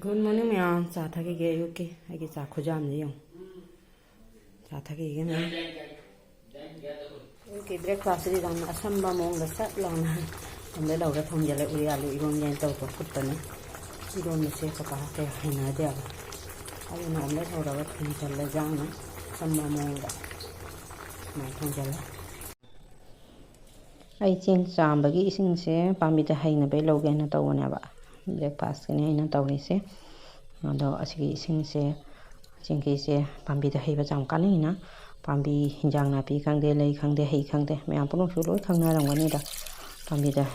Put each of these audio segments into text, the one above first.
Good morning, ma'am. Cha thagi ge yuki. Agi cha khujam ni yong. Cha thagi ge na. Yuki breakfast ri dam asamba mong da sat long na. Amle law ga thong jale uri alu iron yen taw to kut ta ni. Iron ni se ka ke hina de ba. Ayu na amle thaw da ga thong jale jang na. Asamba mong da. Na thong jale. Ai ching cham ba gi ising se Pambida haina be law ge na taw na ba. Breakfast ni haina taw ri se. Ado asigi ising se chingki se Pambida heiba jam kanina Pambi hinjang na pi khangde lei khangde hei khangde mya puno su loi khangna rangwani da Pambida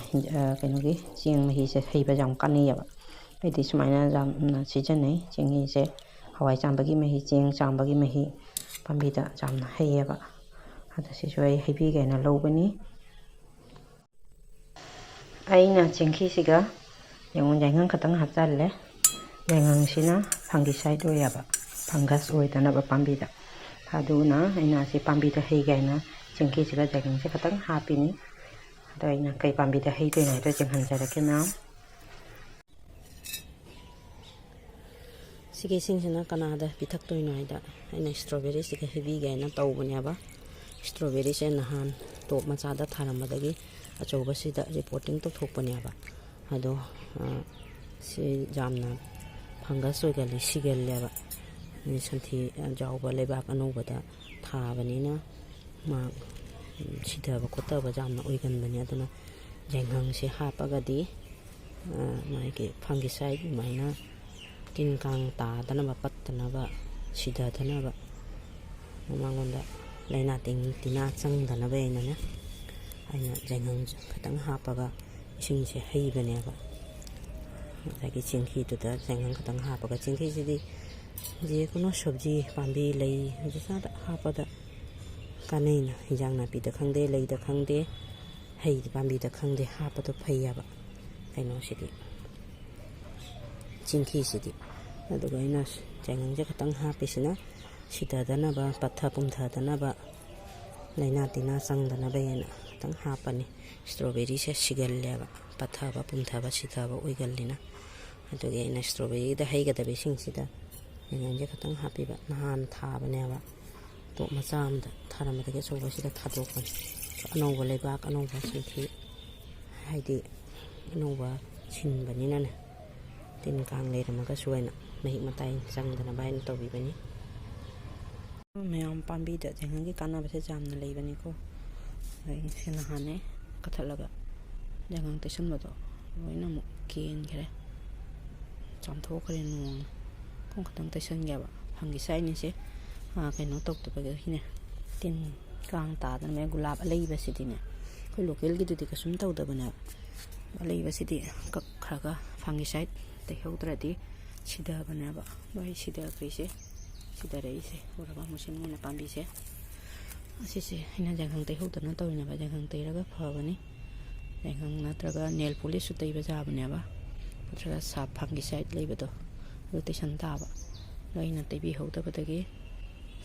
kaino gi ching ma hi se heiba jam kani ya ba edi sumaina jam na season nei chingi se hawai chambagi ma hi ching chambagi ma hi Pambida jam na hei ya ba ada si soi heibi ge na lobani aina chingki siga yangon jangang katang hachalle Yainghang sina fungicide oyaba fungus oidana ba Pambida aduna aina si Pambida hei gaina chingki siga Yainghang se katang hapini ado aina kai Pambida hei to nai to jinghan jara ke na sigi sing sina kanada pithak to nai da aina strawberry siga heavy gaina tawbanya ba strawberry se nahan top macha da tharambadagi achoba sida reporting to thokpanya ba ado si jamna fungus oigali sigel leba ni santhi jawba lebak anobada thabanina ma sidaba khotaba jamna oiganbani aduna Yainghang se hapagadi mai ke fungicide maina tinkang ta dana ba pattana ba sida dana ba mangonda laina ting tina chang dana ba ina aina Yainghang khatang hapaga ising se heibane ba lagi chingki to da Yainghang katang hapaga chingki sidi je kono sabji pambi lei jisa da hapada kaneina hinjang na pi da khangde lei da khangde hei pambi da khangde hapada phaiya ba kaino sidi chingki sidi aduga ina Yainghang je katang hapisina sida dana ba patha pumtha dana ba laina tina sang dana ba yana katang hapani strawberry se sigalle ba patha ba pumtha ba sida ba oigallina aduge ina strawberry da heiga da besing sida Yainghang je katang happy ba nahan thabane ba to macham da tharamada ge soba sida thadokpan anoba lebak anoba sinthi haidi anoba sinbanina ne tin kang leiramaga suaina mehi matai sangdana bain tobi bani mayam Pambida Yainghang gi kanaba se jamna leibani ko ai sina hane kathalaga Yainghang tation bado loina mu ken gere chamtho khare nuang khong khatang tation ga ba fungicide ni se kaino tok to ba hine tin kang ta da me gulab leiba sidine khoi local gi dudi kasum taw da bana leiba sidi kak khaga fungicide te heudradi sida bana ba bai sida krise sida rei se ora ba musin ni Pambi se asi se ina Yainghang te heudana tawina ba Yainghang te raga phabani Yainghang natraga nail polish su teiba jabane ba natraga sa fungicide leibado rotation taba loina teibi heudabadagi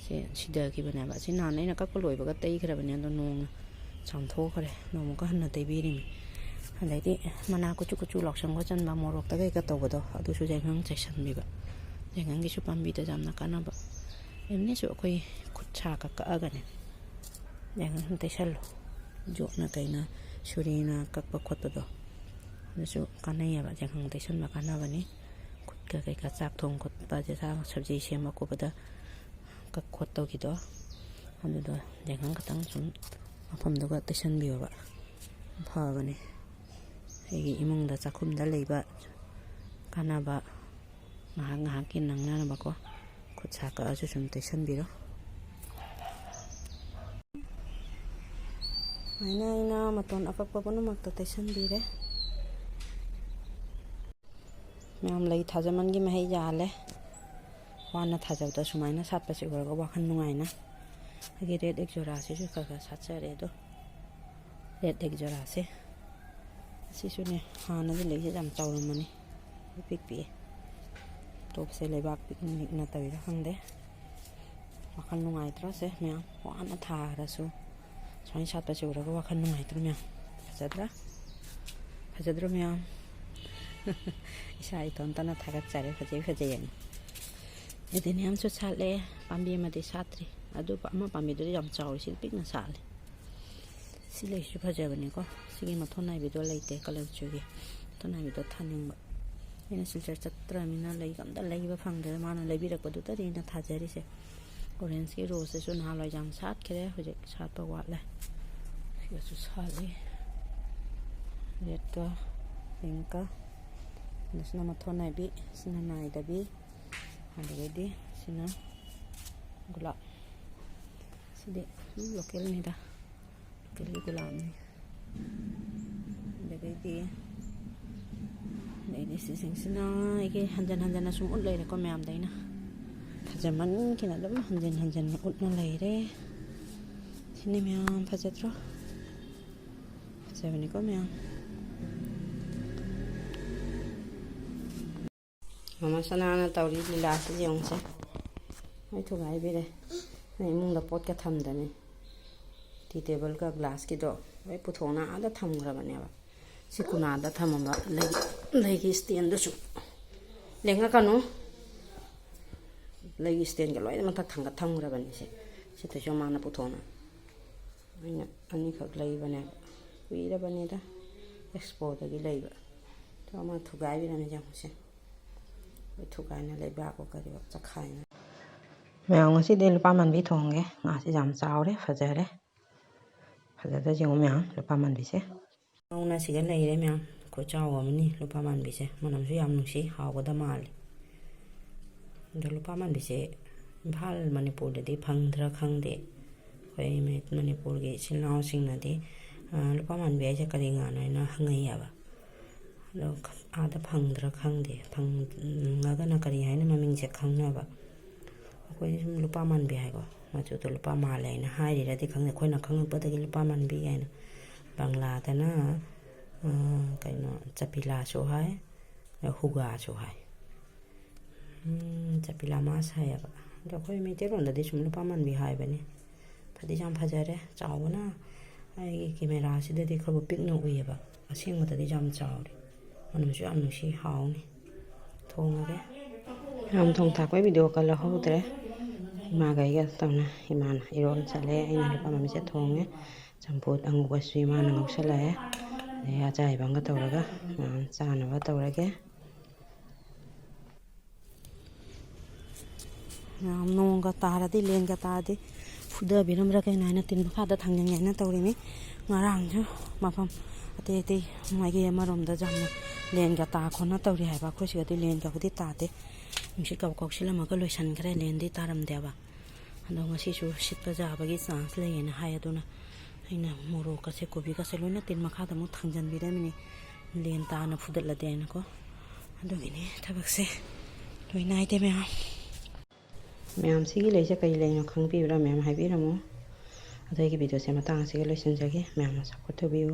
se sida ki bana ba sina naina kakko loibaga tei khrabani ando nong chamtho khare nomo ka hanna teibi rim halaidi mana kuchu kuchu loksang go chan ba morok ta ga tawbado adu su Yainghang section bi ba Yainghang gi su Pambida jamna kanaba emni su koi khutcha ka ka agane Yainghang te shallo jo na kaina surina kakpa khotado nasu kanaya ba Yainghang te shan ma kanabani khutka kai ka chak thong khot ba je sa sabji sema ko bada kak khot to gi do anudo Yainghang katang sum afam do ga te shan bi ba phabani hegi imung da chakhum da leiba kanaba ngahang kin nangna ba ko khutcha ka asu sum te shan bi ro ina maton akakpa panu mak ta tation bire ma'am लई थाजमन की महई जाले वाना थाजवदा सुमाइना सातपा से गरगा वाखन नुंगाइना अगे red एक जोरा से जो खगा साचा रे दो रेड एक जोरा से सिसुने हाना दे लेजे जाम चावरमनी पिक पी टॉप से लेबाक पिकनिक न तविरा खंदे वाखन नुंगाइत्रा से मैम वाना थारासु सुमाइ सातपा से गरगा वाखन नुंगाइत्रा मैम फजद्रा मैम ꯏꯁꯥ ꯏꯇꯣꯝꯇꯅ ꯊꯥꯒꯠꯆꯔꯦ ꯐꯖꯩ ꯐꯖꯩꯌꯦꯅ ꯑꯗꯨꯅ ꯌꯥꯝꯁꯨ ꯁꯥꯠꯂꯦ ꯄꯥꯝꯕꯤ ꯑꯃꯗꯤ ꯁꯥꯠꯇ꯭ꯔꯤ ꯑꯗꯨ ꯑꯃ ꯄꯥꯝꯕꯤꯗꯨꯗꯤ ꯌꯥꯝ ꯆꯥꯎꯔꯤ ꯁꯤ ꯄꯤꯛꯅ ꯁꯥꯠꯂꯦ ꯁꯤ ꯂꯩꯁꯨ ꯐꯖꯕꯅꯤꯀꯣ ꯁꯤꯒꯤ ꯃꯊꯣꯟ ꯅꯥꯏꯕꯤꯗꯣ ꯂꯩꯇꯦ ꯀꯂꯔꯆꯨꯒꯤ ꯃꯊꯣꯟ ꯅꯥꯏꯕꯤꯗꯣ ꯊꯥꯅꯤꯡꯕ ꯑꯩꯅ ꯁꯤꯜꯆꯔ ꯆꯠꯇ꯭ꯔꯕꯅꯤꯅ ꯂꯩꯒ ꯑꯝꯇ ꯂꯩꯕ ꯐꯪꯗ꯭ꯔꯦ ꯃꯥꯅ ꯂꯩꯕꯤꯔꯛꯄꯗꯨꯗꯗꯤ ꯑꯩꯅ ꯊꯥꯖꯔꯤꯁꯦ ꯑꯣꯔꯦꯟꯖꯀꯤ ꯔꯣꯁꯁꯤꯁꯨ ꯅꯍꯥꯟꯋꯥꯏ ꯌꯥꯝ ꯁꯥꯠꯈ꯭ꯔꯦ ꯍꯧꯖꯤꯛ ꯁꯥꯠꯄ ꯋꯥꯠꯂꯦ ꯁꯤꯒꯁꯨ ꯁꯥꯠꯂꯤ ꯔꯦꯗꯀ ꯄꯤꯡꯀ ꯁꯤꯅ ꯃꯊꯣꯟ ꯅꯥꯏꯕꯤ ꯁꯤꯅ ꯅꯥꯏꯗꯕꯤ ꯑꯗꯨꯗꯒꯤꯗꯤ ꯁꯤꯅ ꯒꯨꯂꯥꯞ ꯁꯤꯗꯤ ꯁꯨꯝ ꯂꯣꯀꯦꯜꯅꯤꯗ ꯂꯣꯀꯦꯜꯒꯤ ꯒꯨꯂꯥꯞꯅꯤ ꯑꯗꯨꯗꯒꯤꯗꯤ ꯁꯤꯁꯤꯡꯁꯤꯅ ꯑꯩꯒꯤ ꯍꯟꯖꯟ ꯍꯟꯖꯟꯅ ꯁꯨꯝ ꯎꯠ ꯂꯩꯔꯦꯀꯣ ꯃꯌꯥꯝꯗ ꯑꯩꯅ ꯐꯖꯃꯟꯈꯤꯅ ꯑꯗꯨꯝ ꯍꯟꯖꯟ ꯍꯟꯖꯟꯅ ꯎꯠꯅ ꯂꯩꯔꯦ ꯁꯤꯅꯤ ꯃꯌꯥꯝ ꯐꯖꯗ꯭ꯔꯣ ꯐꯖꯕꯅꯤꯀꯣ ꯃꯌꯥꯝ ꯃꯃꯥ ꯁꯅꯥꯅ ꯇꯧꯔꯤ ꯂꯤꯂꯥꯁꯤ ꯌꯦꯡꯉꯨꯁꯦ ꯍꯣꯏ ꯊꯨꯒꯥꯏꯕꯤꯔꯦ ꯏꯃꯨꯡꯗ ꯄꯣꯠꯀ ꯊꯝꯗꯅꯤ ꯇꯤ ꯇꯦꯕꯜꯒ ꯒ꯭ꯂꯥꯁꯀꯤꯗꯣ ꯂꯣꯏ ꯄꯨꯊꯣꯛꯅ ꯑꯥꯗ ꯊꯝꯈ꯭ꯔꯕꯅꯦꯕ ꯁꯤ ꯀꯨꯅꯥꯗ ꯊꯝꯃꯝꯕ ꯂꯩꯒꯤ ꯏꯁꯇꯦꯟꯗꯨꯁꯨ ꯂꯦꯡꯉꯛꯀꯅꯨ ꯂꯩꯒꯤ ꯏꯁꯇꯦꯟꯒ ꯂꯣꯏꯅ ꯃꯊꯛ ꯊꯥꯡꯒꯠ ꯊꯝꯈ꯭ꯔꯕꯅꯤ ꯁꯤꯗꯁꯨ ꯃꯥꯅ ꯄꯨꯊꯣꯛꯅ ꯑꯩꯅ ꯑꯅꯤꯈꯛ ꯂꯩꯕꯅꯦꯕ ꯀꯨꯏꯔꯕꯅꯤꯗ ꯑꯦꯛꯁꯄꯣꯗꯒꯤ ꯂꯩꯕ ꯑꯗꯣ ꯑꯃ ꯊꯨꯒꯥꯏꯕꯤꯔꯝꯃꯤ ꯌꯦꯡꯉꯨꯁꯦ ꯑꯩꯈꯣꯏ ꯊꯨꯒꯥꯏꯅ ꯂꯩꯕꯥꯛꯀꯣ ꯀꯔꯤꯑꯣ ꯆꯈꯥꯏꯅ ꯃꯌꯥꯝ ꯉꯁꯤꯗꯤ ꯂꯨꯄꯥ ꯃꯥꯟꯕꯤ ꯊꯣꯡꯒꯦ ꯉꯥꯁꯤ ꯌꯥꯝ ꯆꯥꯎꯔꯦ ꯐꯖꯔꯦ ꯐꯖꯗ ꯌꯦꯡꯉꯨ ꯃꯌꯥꯝ ꯂꯨꯄꯥ ꯃꯥꯟꯕꯤꯁꯦ ꯅꯧꯅ ꯁꯤꯒ ꯂꯩꯔꯦ ꯃꯌꯥꯝ ꯈꯨꯆꯥꯎ ꯑꯃꯅꯤ ꯂꯨꯄꯥ ꯃꯥꯟꯕꯤꯁꯦ ꯃꯅꯝꯁꯨ ꯌꯥꯝ ꯅꯨꯡꯁꯤ ꯍꯥꯎꯒꯗ ꯃꯥꯜꯂꯤ ꯑꯗꯣ ꯂꯨꯄꯥ ꯃꯥꯟꯕꯤꯁꯦ ꯏꯝꯐꯥꯜ ꯃꯅꯤꯄꯨꯔꯗꯗꯤ ꯐꯪꯗ꯭ꯔꯥ ꯈꯪꯗꯦ ꯑꯩꯈꯣꯏ ꯃꯅꯤꯄꯨꯔꯒꯤ ꯏꯆꯤꯜ ꯏꯅꯥꯎꯁꯤꯡꯅꯗꯤ ꯂꯨꯄꯥ ꯃꯥꯟꯕꯤ ꯍꯥꯏꯁꯦ ꯀꯔꯤ ꯉꯥꯅꯣ ꯍꯥꯏꯅ ꯍꯪꯉꯩꯌꯦꯕ ꯑꯗꯣ ꯑꯥꯗ ꯐꯪꯗ꯭ꯔꯥ ꯈꯪꯗꯦ ꯐꯪꯉꯒꯅ ꯀꯔꯤ ꯍꯥꯏꯅ ꯃꯃꯤꯡꯁꯦ ꯈꯪꯅꯕ ꯑꯩꯈꯣꯏ ꯁꯨꯝ ꯂꯨꯄꯥ ꯃꯥꯟꯕꯤ ꯍꯥꯏꯀꯣ ꯃꯆꯨꯗꯣ ꯂꯨꯄꯥ ꯃꯥꯜꯂꯦ ꯍꯥꯏꯅ ꯍꯥꯏꯔꯤꯔꯗꯤ ꯈꯪꯗꯦ ꯑꯩꯈꯣꯏꯅ ꯈꯪꯉꯛꯄꯗꯒꯤ ꯂꯨꯄꯥ ꯃꯥꯟꯕꯤ ꯍꯥꯏꯅ ꯕꯪꯂꯥꯗꯅ ꯀꯩꯅꯣ ꯆꯄꯤꯂꯥꯁꯨ ꯍꯥꯏ ꯍꯨꯒꯥꯁꯨ ꯍꯥꯏ ꯆꯄꯤꯂꯥ ꯃꯥꯁ ꯍꯥꯏꯌꯦꯕ ꯑꯗꯣ ꯑꯩꯈꯣꯏ ꯃꯩꯇꯩꯂꯣꯟꯗꯗꯤ ꯁꯨꯝ ꯂꯨꯄꯥ ꯃꯥꯟꯕꯤ ꯍꯥꯏꯕꯅꯤ ꯐꯗꯤ ꯌꯥꯝ ꯐꯖꯔꯦ ꯆꯥꯎꯕꯅ ꯑꯩꯒꯤ ꯀꯦꯃꯦꯔꯥꯁꯤꯗꯗꯤ ꯈꯔ ꯄꯤꯛꯅ ꯎꯏꯌꯦꯕ ꯑꯁꯦꯡꯕꯗꯗꯤ ꯌꯥꯝ ꯆꯥꯎꯔꯦ ꯃꯅꯝꯁꯨ ꯌꯥꯝ ꯅꯨꯡꯁꯤ ꯍꯥꯎꯅꯤ ꯊꯣꯡꯉꯒꯦ ꯌꯥꯝ ꯊꯣꯡ ꯊꯥꯛꯄꯩ ꯚꯤꯗꯤꯑꯣ ꯀ ꯂꯧꯍꯧꯗ꯭ꯔꯦ ꯏꯃꯥꯒ ꯑꯩꯒ ꯇꯧꯅ ꯏꯃꯥꯅ ꯏꯔꯣꯜ ꯆꯠꯂꯦ ꯑꯩꯅ ꯂꯨꯄꯥ ꯃꯥꯟꯕꯤꯁꯦ ꯊꯣꯡꯉꯦ ꯆꯝꯐꯨꯠ ꯑꯉꯧꯕꯁꯨ ꯏꯃꯥꯅ ꯉꯧꯁꯜꯂꯛꯑꯦ ꯑꯗꯩ ꯑꯆꯥꯏꯕ ꯑꯃꯒ ꯇꯧꯔꯒ ꯆꯥꯅꯕ ꯇꯧꯔꯒꯦ ꯅꯣꯡꯒ ꯇꯥꯔꯗꯤ ꯂꯦꯟꯒ ꯇꯥꯔꯗꯤ ꯐꯨꯗꯕꯤꯔꯝꯕ꯭ꯔꯥ ꯀꯩꯅꯣ ꯍꯥꯏꯅ ꯇꯤꯟ ꯃꯈꯥꯗ ꯊꯥꯡꯖꯤꯟꯒꯦ ꯍꯥꯏꯅ ꯇꯧꯔꯤꯅꯤ ꯉꯔꯥꯡꯁꯨ ꯃꯐꯝ ꯑꯇꯩ ꯑꯇꯩ ꯃꯥꯒꯤ ꯑꯃꯔꯣꯝꯗ ꯌꯥꯝꯅ ꯂꯦꯟꯒ ꯇꯥ ꯈꯣꯠꯅ ꯇꯧꯔꯤ ꯍꯥꯏꯕ ꯑꯩꯈꯣꯏ ꯁꯤꯒꯗꯤ ꯂꯦꯟꯒꯕꯨꯗꯤ ꯇꯥꯗꯦ ꯅꯨꯡꯁꯤꯠ ꯀꯧꯁꯤꯜꯂꯝꯃꯒ ꯂꯣꯏꯁꯤꯟꯈ꯭ꯔꯦ ꯂꯦꯟꯗꯤ ꯇꯥꯔꯝꯗꯦꯕ ꯑꯗꯣ ꯉꯁꯤꯁꯨ ꯁꯤꯠꯄ ꯌꯥꯕꯒꯤ ꯆꯥꯟꯁ ꯂꯩꯌꯦꯅ ꯍꯥꯏ ꯑꯗꯨꯅ ꯑꯩꯅ ꯃꯣꯔꯣꯛꯀꯁꯦ ꯀꯣꯕꯤꯒꯁꯦ ꯂꯣꯏꯅ ꯇꯤꯟ ꯃꯈꯥꯗ ꯑꯃꯨꯛ ꯊꯥꯡꯖꯟꯕꯤꯔꯝꯃꯤꯅꯤ ꯂꯦꯟ ꯇꯥꯅ ꯐꯨꯗꯠꯂꯗꯦꯅꯀꯣ ꯑꯗꯨꯒꯤꯅꯤ ꯊꯕꯛꯁꯦ ꯂꯣꯏ ꯅꯥꯏꯗꯦ ꯃꯌꯥꯝ ꯁꯤꯒꯤ ꯂꯩꯁꯦ ꯀꯔꯤ ꯂꯩꯅꯣ ꯈꯪꯕꯤꯕ꯭ꯔꯥ ꯃꯌꯥꯝ ꯍꯥꯏꯕꯤꯔꯝꯃꯨ ꯑꯗꯣ ꯑꯩꯒꯤ ꯚꯤꯗꯤꯑꯣꯁꯦ ꯃꯇꯥꯡ ꯑꯁꯤꯒ ꯂꯣꯏꯁꯤꯟꯖꯒꯦ ꯃꯌꯥꯝꯅ ꯁꯞꯄꯣꯔꯠ ꯇꯧꯕꯤꯌꯨ꯫